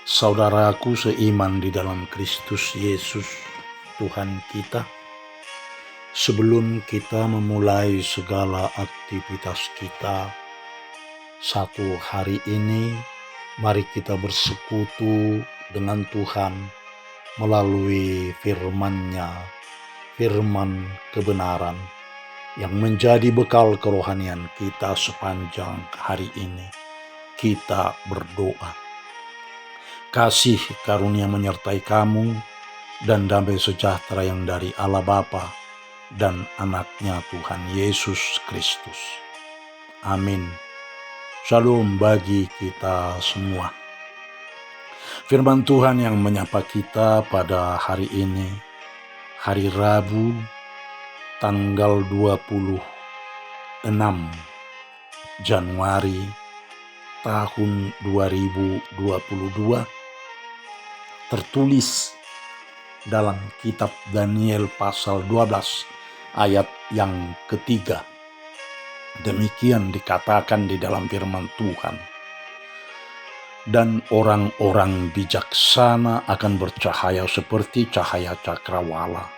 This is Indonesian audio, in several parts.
Saudaraku seiman di dalam Kristus Yesus Tuhan kita, sebelum kita memulai segala aktivitas kita satu hari ini, mari kita bersekutu dengan Tuhan melalui firman-Nya, firman kebenaran yang menjadi bekal kerohanian kita sepanjang hari ini. Kita berdoa. Kasih karunia menyertai kamu dan damai sejahtera yang dari Allah Bapa dan anaknya Tuhan Yesus Kristus. Amin. Shalom bagi kita semua. Firman Tuhan yang menyapa kita pada hari ini, hari Rabu, tanggal 26 Januari tahun 2022, tertulis dalam kitab Daniel pasal 12 ayat yang ketiga. Demikian dikatakan di dalam firman Tuhan. Dan orang-orang bijaksana akan bercahaya seperti cahaya cakrawala.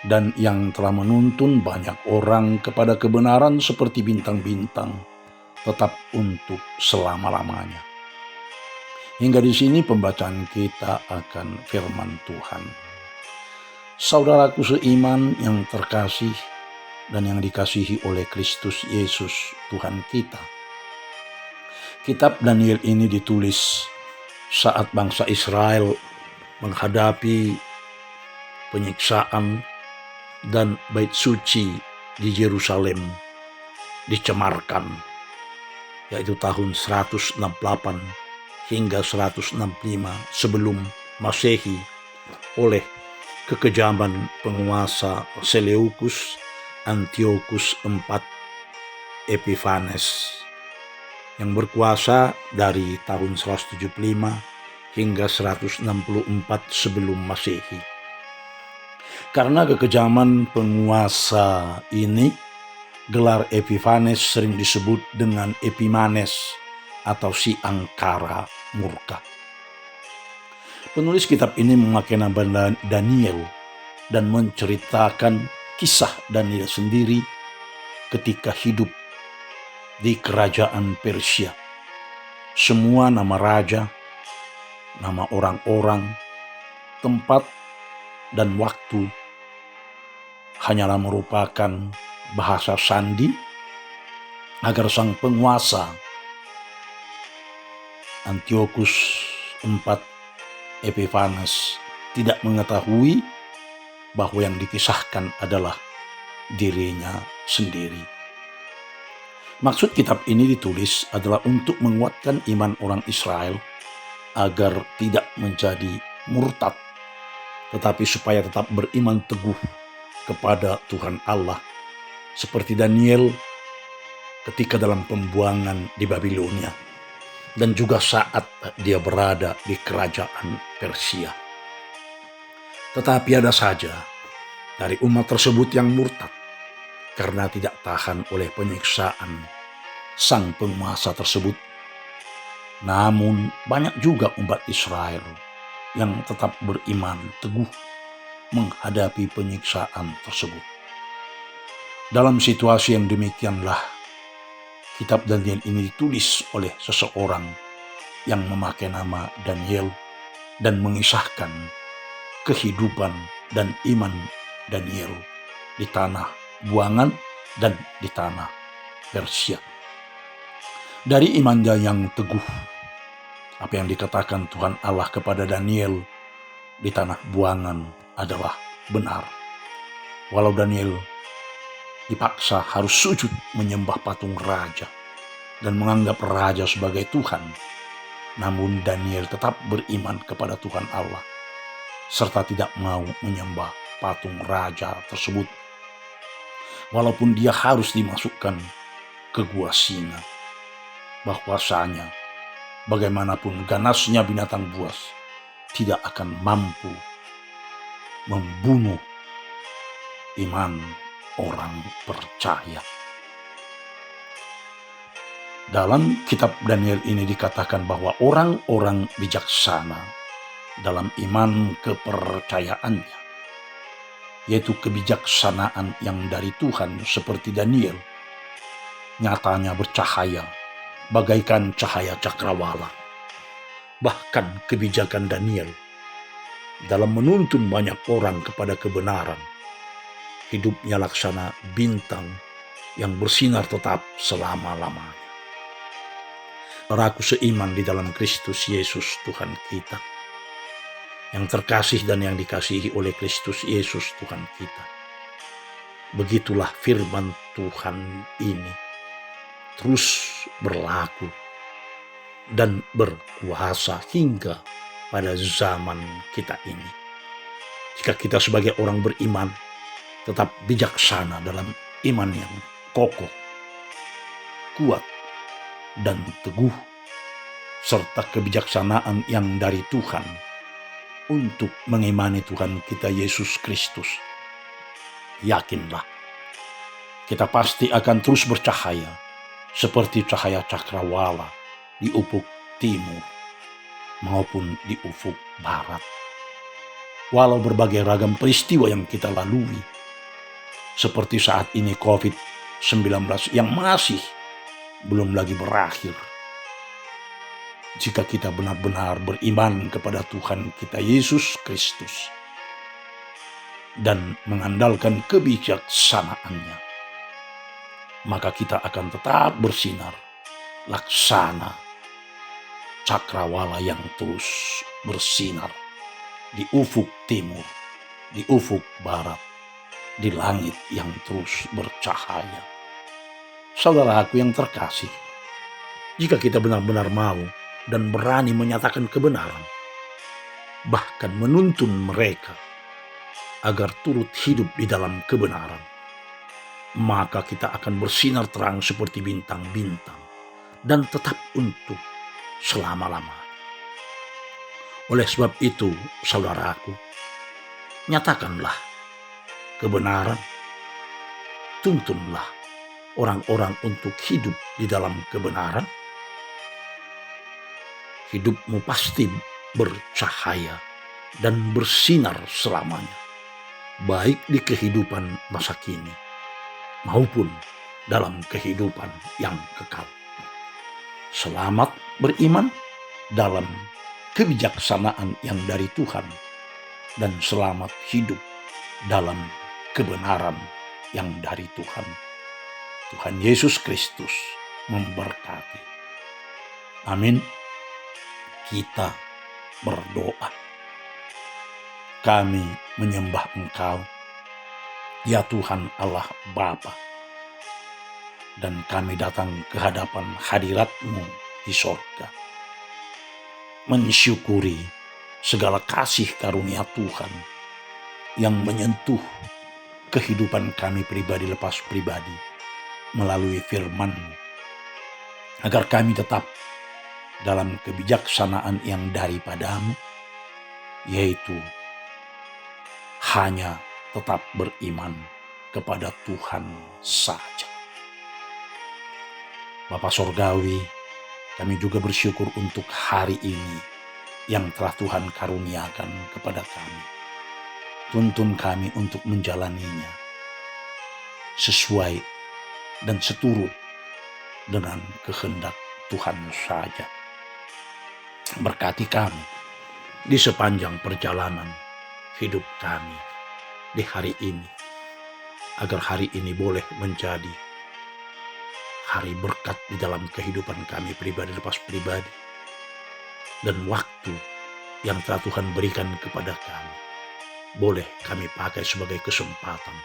Dan yang telah menuntun banyak orang kepada kebenaran seperti bintang-bintang, tetap untuk selama-lamanya. Hingga di sini pembacaan kita akan firman Tuhan. Saudaraku seiman yang terkasih dan yang dikasihi oleh Kristus Yesus Tuhan kita. Kitab Daniel ini ditulis saat bangsa Israel menghadapi penyiksaan dan bait suci di Yerusalem dicemarkan, yaitu tahun 168 hingga 165 sebelum Masehi oleh kekejaman penguasa Seleukus Antiochus IV Epiphanes yang berkuasa dari tahun 175 hingga 164 sebelum Masehi. Karena kekejaman penguasa ini, gelar Epiphanes sering disebut dengan Epimanes atau si angkara murka. Penulis kitab ini memakai nama Daniel dan menceritakan kisah Daniel sendiri ketika hidup di kerajaan Persia. Semua nama raja, nama orang-orang, tempat, dan waktu hanyalah merupakan bahasa sandi agar sang penguasa Antiochus IV Epiphanes tidak mengetahui bahwa yang dikisahkan adalah dirinya sendiri. Maksud kitab ini ditulis adalah untuk menguatkan iman orang Israel agar tidak menjadi murtad, tetapi supaya tetap beriman teguh kepada Tuhan Allah, seperti Daniel ketika dalam pembuangan di Babilonia, dan juga saat dia berada di kerajaan Persia. Tetapi ada saja dari umat tersebut yang murtad karena tidak tahan oleh penyiksaan sang penguasa tersebut. Namun banyak juga umat Israel yang tetap beriman teguh menghadapi penyiksaan tersebut. Dalam situasi yang demikianlah, kitab Daniel ini ditulis oleh seseorang yang memakai nama Daniel dan mengisahkan kehidupan dan iman Daniel di tanah buangan dan di tanah Persia. Dari imannya yang teguh, apa yang dikatakan Tuhan Allah kepada Daniel di tanah buangan adalah benar. Walau Daniel dipaksa harus sujud menyembah patung raja dan menganggap raja sebagai Tuhan, namun Daniel tetap beriman kepada Tuhan Allah serta tidak mau menyembah patung raja tersebut, walaupun dia harus dimasukkan ke gua singa. Bahwasanya bagaimanapun ganasnya binatang buas tidak akan mampu membunuh iman orang percaya. Dalam kitab Daniel ini dikatakan bahwa orang-orang bijaksana dalam iman kepercayaannya, yaitu kebijaksanaan yang dari Tuhan seperti Daniel, nyatanya bercahaya bagaikan cahaya cakrawala. Bahkan kebijakan Daniel dalam menuntun banyak orang kepada kebenaran, hidupnya laksana bintang yang bersinar tetap selama-lamanya. Saudaraku seiman di dalam Kristus Yesus Tuhan kita, yang terkasih dan yang dikasihi oleh Kristus Yesus Tuhan kita. Begitulah firman Tuhan ini terus berlaku dan berkuasa hingga pada zaman kita ini. Jika kita sebagai orang beriman tetap bijaksana dalam iman yang kokoh, kuat, dan teguh, serta kebijaksanaan yang dari Tuhan untuk mengimani Tuhan kita Yesus Kristus, yakinlah kita pasti akan terus bercahaya seperti cahaya cakrawala di ufuk timur maupun di ufuk barat. Walau berbagai ragam peristiwa yang kita lalui, seperti saat ini COVID-19 yang masih belum lagi berakhir. Jika kita benar-benar beriman kepada Tuhan kita Yesus Kristus dan mengandalkan kebijaksanaannya, maka kita akan tetap bersinar laksana cakrawala yang terus bersinar di ufuk timur, di ufuk barat, di langit yang terus bercahaya. Saudaraku yang terkasih, jika kita benar-benar mau dan berani menyatakan kebenaran, bahkan menuntun mereka agar turut hidup di dalam kebenaran, maka kita akan bersinar terang seperti bintang-bintang dan tetap untuk selama-lamanya. Oleh sebab itu, saudaraku, nyatakanlah kebenaran, tuntunlah orang-orang untuk hidup di dalam kebenaran. Hidupmu pasti bercahaya dan bersinar selamanya, baik di kehidupan masa kini maupun dalam kehidupan yang kekal. Selamat beriman dalam kebijaksanaan yang dari Tuhan, dan selamat hidup dalam kebenaran yang dari Tuhan. Tuhan Yesus Kristus memberkati. Amin. Kita berdoa. Kami menyembah Engkau, ya Tuhan Allah Bapa, dan kami datang ke hadapan hadirat-Mu di sorga, mensyukuri segala kasih karunia Tuhan yang menyentuh kehidupan kami pribadi lepas pribadi melalui firman-Mu, agar kami tetap dalam kebijaksanaan yang daripada-Mu, yaitu hanya tetap beriman kepada Tuhan saja. Bapa Sorgawi, kami juga bersyukur untuk hari ini yang telah Tuhan karuniakan kepada kami. Tuntun kami untuk menjalaninya sesuai dan seturut dengan kehendak Tuhan saja. Berkati kami di sepanjang perjalanan hidup kami di hari ini, agar hari ini boleh menjadi hari berkat di dalam kehidupan kami pribadi lepas pribadi, dan waktu yang telah Tuhan berikan kepada kami boleh kami pakai sebagai kesempatan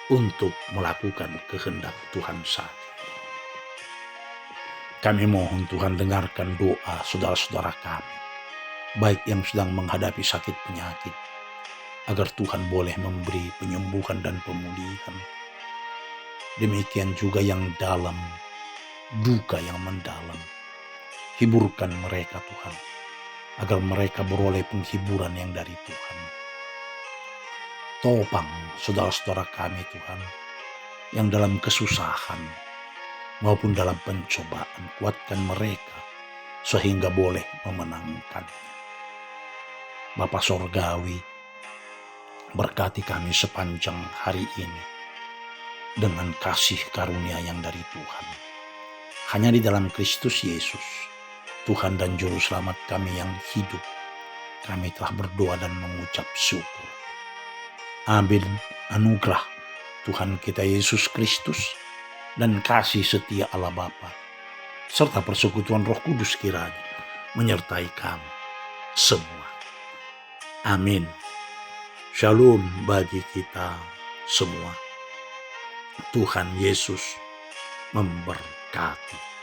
untuk melakukan kehendak Tuhan saja. Kami mohon Tuhan dengarkan doa saudara-saudara kami, baik yang sedang menghadapi sakit penyakit, agar Tuhan boleh memberi penyembuhan dan pemulihan. Demikian juga yang dalam duka yang mendalam, hiburkan mereka Tuhan, agar mereka beroleh penghiburan yang dari Tuhan. Topang saudara-saudara kami Tuhan, yang dalam kesusahan, maupun dalam pencobaan. Kuatkan mereka sehingga boleh memenangkannya. Bapa Sorgawi, berkati kami sepanjang hari ini dengan kasih karunia yang dari Tuhan. Hanya di dalam Kristus Yesus, Tuhan dan Juru Selamat kami yang hidup, kami telah berdoa dan mengucap syukur. Amin. Anugerah Tuhan kita Yesus Kristus dan kasih setia Allah Bapa serta persekutuan Roh Kudus kiranya menyertai kami semua. Amin. Shalom bagi kita semua. Tuhan Yesus memberkati.